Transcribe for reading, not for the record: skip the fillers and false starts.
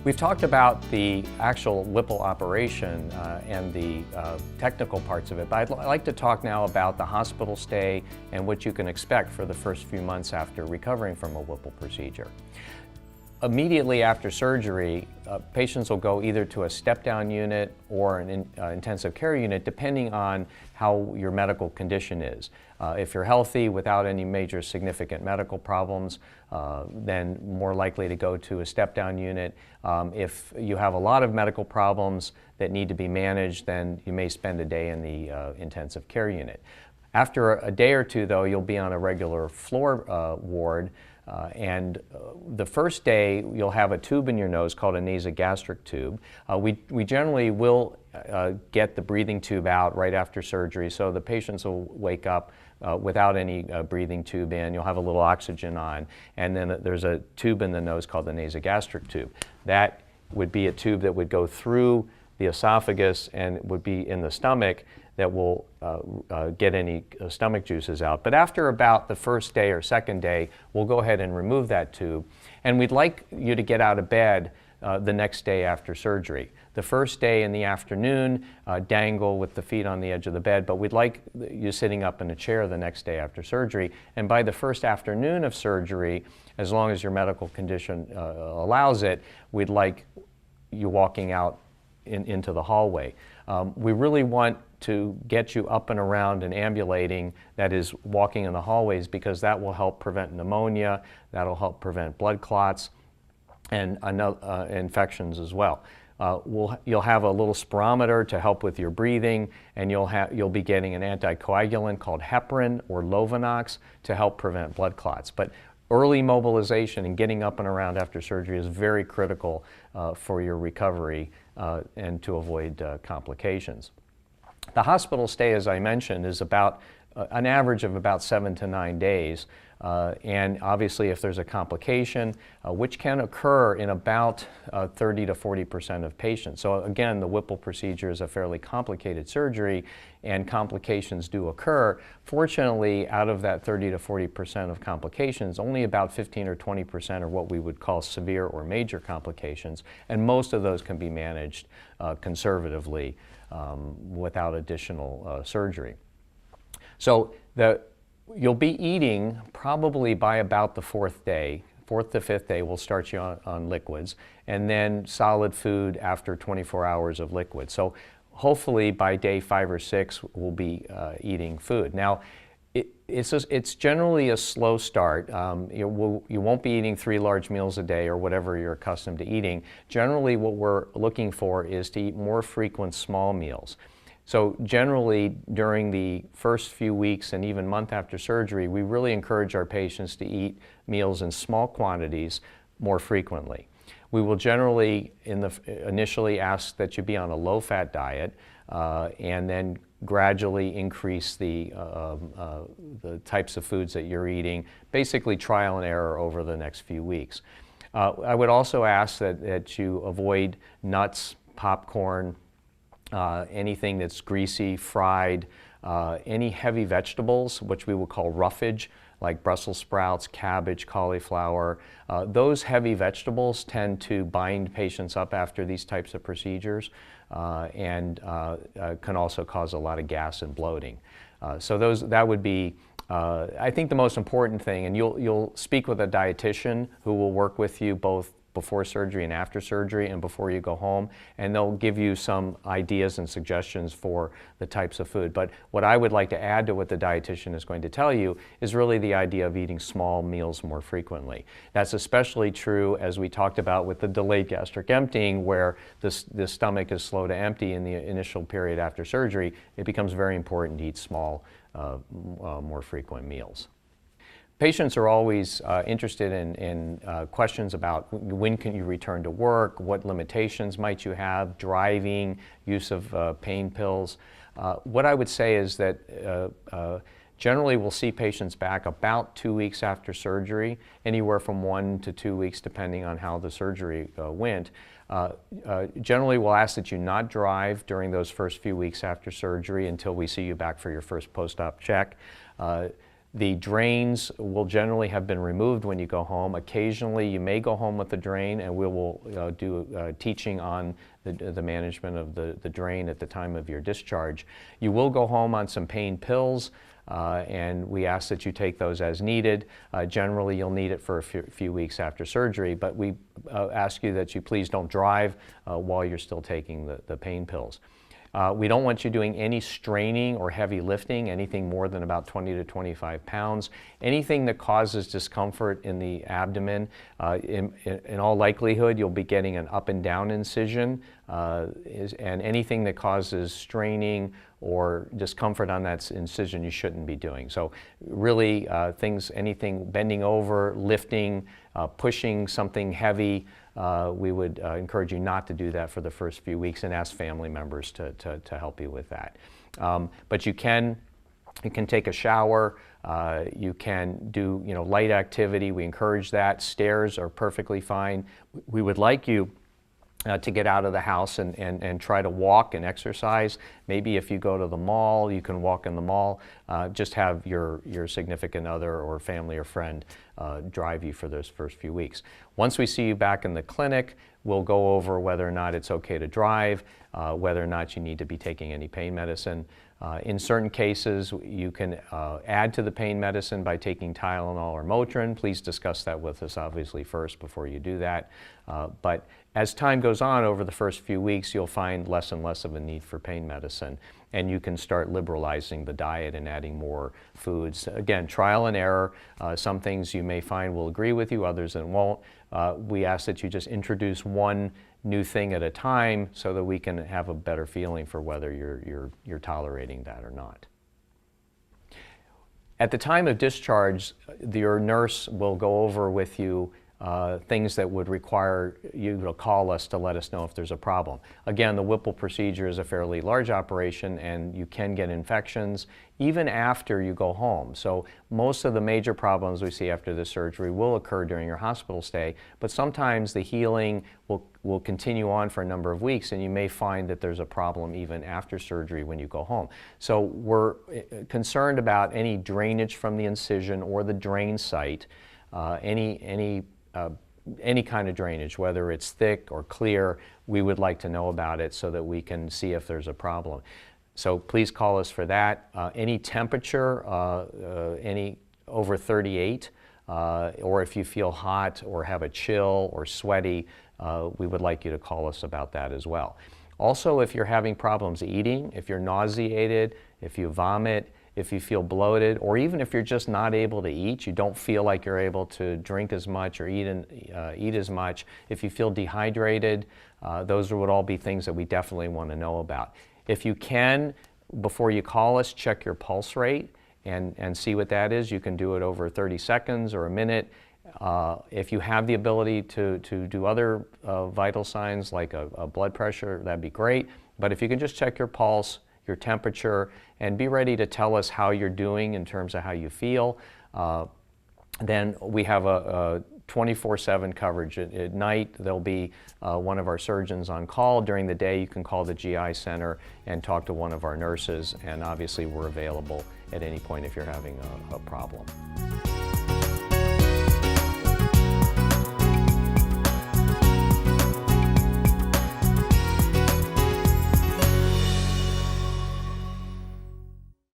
We've talked about the actual Whipple operation and the technical parts of it, but I'd like to talk now about the hospital stay and what you can expect for the first few months after recovering from a Whipple procedure. Immediately after surgery, patients will go either to a step-down unit or an intensive care unit, depending on how your medical condition is. If you're healthy without any major significant medical problems, then more likely to go to a step-down unit. If you have a lot of medical problems that need to be managed, then you may spend a day in the intensive care unit. After a day or two, though, you'll be on a regular floor ward. The first day you'll have a tube in your nose called a nasogastric tube. We generally will get the breathing tube out right after surgery, so the patients will wake up without any breathing tube in. You'll have a little oxygen on, and then there's a tube in the nose called the nasogastric tube. That would be a tube that would go through the esophagus and would be in the stomach that will get any stomach juices out. But after about the first day or second day, we'll go ahead and remove that tube. And we'd like you to get out of bed the next day after surgery. The first day in the afternoon, dangle with the feet on the edge of the bed, but we'd like you sitting up in a chair the next day after surgery. And by the first afternoon of surgery, as long as your medical condition allows it, we'd like you walking out into the hallway. We really want to get you up and around and ambulating, that is walking in the hallways, because that will help prevent pneumonia, that'll help prevent blood clots and infections as well. You'll have a little spirometer to help with your breathing, and you'll be getting an anticoagulant called heparin or Lovenox to help prevent blood clots. But early mobilization and getting up and around after surgery is very critical for your recovery and to avoid complications. The hospital stay, as I mentioned, is about an average of about 7 to 9 days. And obviously if there's a complication, which can occur in about 30 to 40% of patients. So again, the Whipple procedure is a fairly complicated surgery and complications do occur. Fortunately, out of that 30 to 40% of complications, only about 15 or 20% are what we would call severe or major complications, and most of those can be managed conservatively without additional surgery. So you'll be eating probably by about the fourth to fifth day, we'll start you on liquids, and then solid food after 24 hours of liquid. So hopefully by day 5 or 6, we'll be eating food. Now, it's generally a slow start. You won't be eating 3 large meals a day or whatever you're accustomed to eating. Generally, what we're looking for is to eat more frequent small meals. So generally, during the first few weeks and even month after surgery, we really encourage our patients to eat meals in small quantities more frequently. We will generally initially ask that you be on a low-fat diet and then gradually increase the types of foods that you're eating, basically trial and error over the next few weeks. I would also ask that you avoid nuts, popcorn, anything that's greasy, fried, any heavy vegetables, which we will call roughage, like Brussels sprouts, cabbage, cauliflower. Those heavy vegetables tend to bind patients up after these types of procedures and can also cause a lot of gas and bloating. So that would be, I think, the most important thing. And you'll speak with a dietitian who will work with you both before surgery and after surgery and before you go home, and they'll give you some ideas and suggestions for the types of food. But what I would like to add to what the dietitian is going to tell you is really the idea of eating small meals more frequently. That's especially true, as we talked about, with the delayed gastric emptying, where the stomach is slow to empty in the initial period after surgery. It becomes very important to eat small, more frequent meals. Patients are always interested in questions about when can you return to work, what limitations might you have, driving, use of pain pills. What I would say is that generally we'll see patients back about 2 weeks after surgery, anywhere from 1 to 2 weeks depending on how the surgery went. Generally we'll ask that you not drive during those first few weeks after surgery until we see you back for your first post-op check. The drains will generally have been removed when you go home. Occasionally you may go home with the drain, and we will do teaching on the management of the drain at the time of your discharge. You will go home on some pain pills, and we ask that you take those as needed. Generally you'll need it for a few weeks after surgery, but we ask you that you please don't drive while you're still taking the pain pills. We don't want you doing any straining or heavy lifting, anything more than about 20 to 25 pounds. Anything that causes discomfort in the abdomen, in all likelihood, you'll be getting an up and down incision, and anything that causes straining or discomfort on that incision you shouldn't be doing. So really anything bending over, lifting, pushing something heavy, we would encourage you not to do that for the first few weeks, and ask family members to help you with that. But you can take a shower, you can do light activity. We encourage that. Stairs are perfectly fine. We would like you to get out of the house and try to walk and exercise. Maybe if you go to the mall, you can walk in the mall. Just have your significant other or family or friend drive you for those first few weeks. Once we see you back in the clinic, we'll go over whether or not it's okay to drive, whether or not you need to be taking any pain medicine. In certain cases, you can add to the pain medicine by taking Tylenol or Motrin. Please discuss that with us, obviously, first before you do that. But as time goes on, over the first few weeks, you'll find less and less of a need for pain medicine, and you can start liberalizing the diet and adding more foods. Again, trial and error. Some things you may find will agree with you, others it won't. We ask that you just introduce one new thing at a time so that we can have a better feeling for whether you're tolerating that or not. At the time of discharge, your nurse will go over with you things that would require you to call us to let us know if there's a problem. Again, the Whipple procedure is a fairly large operation, and you can get infections even after you go home. So most of the major problems we see after the surgery will occur during your hospital stay, but sometimes the healing will continue on for a number of weeks, and you may find that there's a problem even after surgery when you go home. So we're concerned about any drainage from the incision or the drain site, any kind of drainage, whether it's thick or clear. We would like to know about it so that we can see if there's a problem. So please call us for that. Any temperature, any over 38, or if you feel hot or have a chill or sweaty, we would like you to call us about that as well. Also, if you're having problems eating, if you're nauseated, if you vomit, if you feel bloated, or even if you're just not able to eat, you don't feel like you're able to drink as much or eat as much, if you feel dehydrated, those would all be things that we definitely want to know about. If you can, before you call us, check your pulse rate and see what that is. You can do it over 30 seconds or a minute. If you have the ability to do other vital signs like a blood pressure, that'd be great. But if you can just check your pulse, your temperature, and be ready to tell us how you're doing in terms of how you feel, then we have a 24/7 coverage. At night, there'll be one of our surgeons on call. During the day, you can call the GI center and talk to one of our nurses, and obviously we're available at any point if you're having a problem.